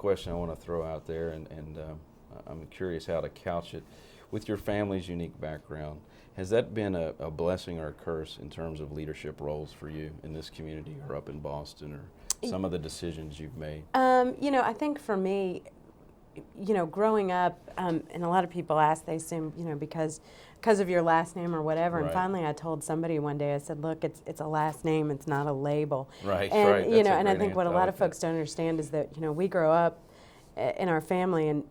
question I want to throw out there, and I'm curious how to couch it. With your family's unique background, has that been a blessing or a curse in terms of leadership roles for you in this community or up in Boston, or some of the decisions you've made? You know, I think for me, you know, growing up, and a lot of people ask, they assume, you know, because of your last name or whatever. Right. And finally, I told somebody one day, I said, look, it's a last name, it's not a label. Right, and, right. You That's know, a and I great think what a answer. I lot like of folks don't understand is that, you know, we grow up in our family, and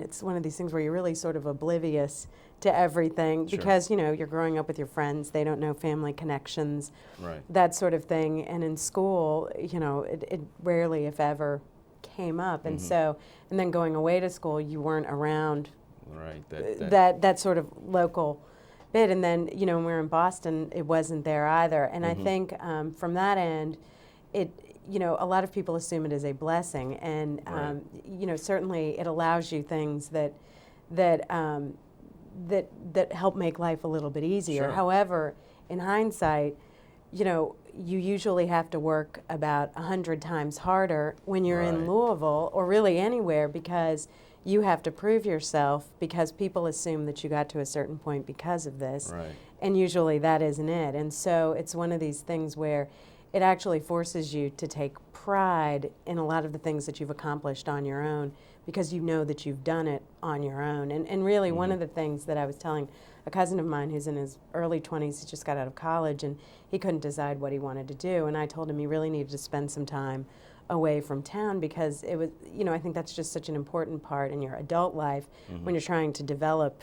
it's one of these things where you're really sort of oblivious to everything. Sure. Because, you know, you're growing up with your friends, they don't know family connections, Right. that sort of thing. And in school, you know, it rarely, if ever, came up. And so, and then going away to school, you weren't around Right. that sort of local bit. And then, you know, when we were in Boston, it wasn't there either. And I think from that end, you know, a lot of people assume it is a blessing, and Right. you know, certainly it allows you things that help make life a little bit easier. Sure. However, in hindsight, you know, you usually have to work about 100 times harder when you're in Right. Louisville, or really anywhere, because you have to prove yourself, because people assume that you got to a certain point because of this. Right. And usually that isn't it. And so it's one of these things where it actually forces you to take pride in a lot of the things that you've accomplished on your own, because you know that you've done it on your own. And really one of the things that I was telling a cousin of mine who's in his early 20s, he just got out of college, and he couldn't decide what he wanted to do. And I told him he really needed to spend some time away from town, because it was, you know, I think that's just such an important part in your adult life when you're trying to develop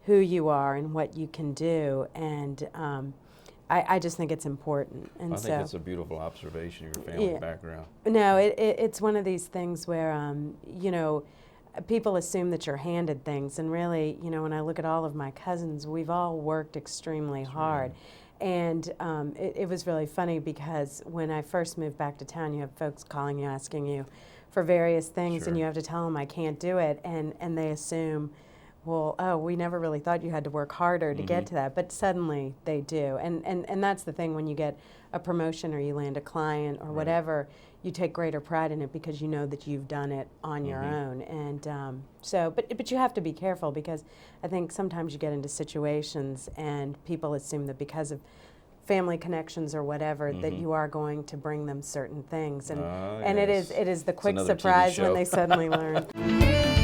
who you are and what you can do. And I just think it's important. And I think that's a beautiful observation of your family background. No, it's one of these things where, you know, people assume that you're handed things. And really, you know, when I look at all of my cousins, we've all worked extremely hard. And it was really funny, because when I first moved back to town, you have folks calling you, asking you for various things, Sure. and you have to tell them I can't do it. And they assume, well, oh, we never really thought you had to work harder to get to that, but suddenly they do. And that's the thing, when you get a promotion or you land a client or whatever, you take greater pride in it, because you know that you've done it on your own. And so, but you have to be careful, because I think sometimes you get into situations and people assume that because of family connections or whatever, that you are going to bring them certain things. And, and yes. it is the quick another TV surprise when show. they suddenly learn.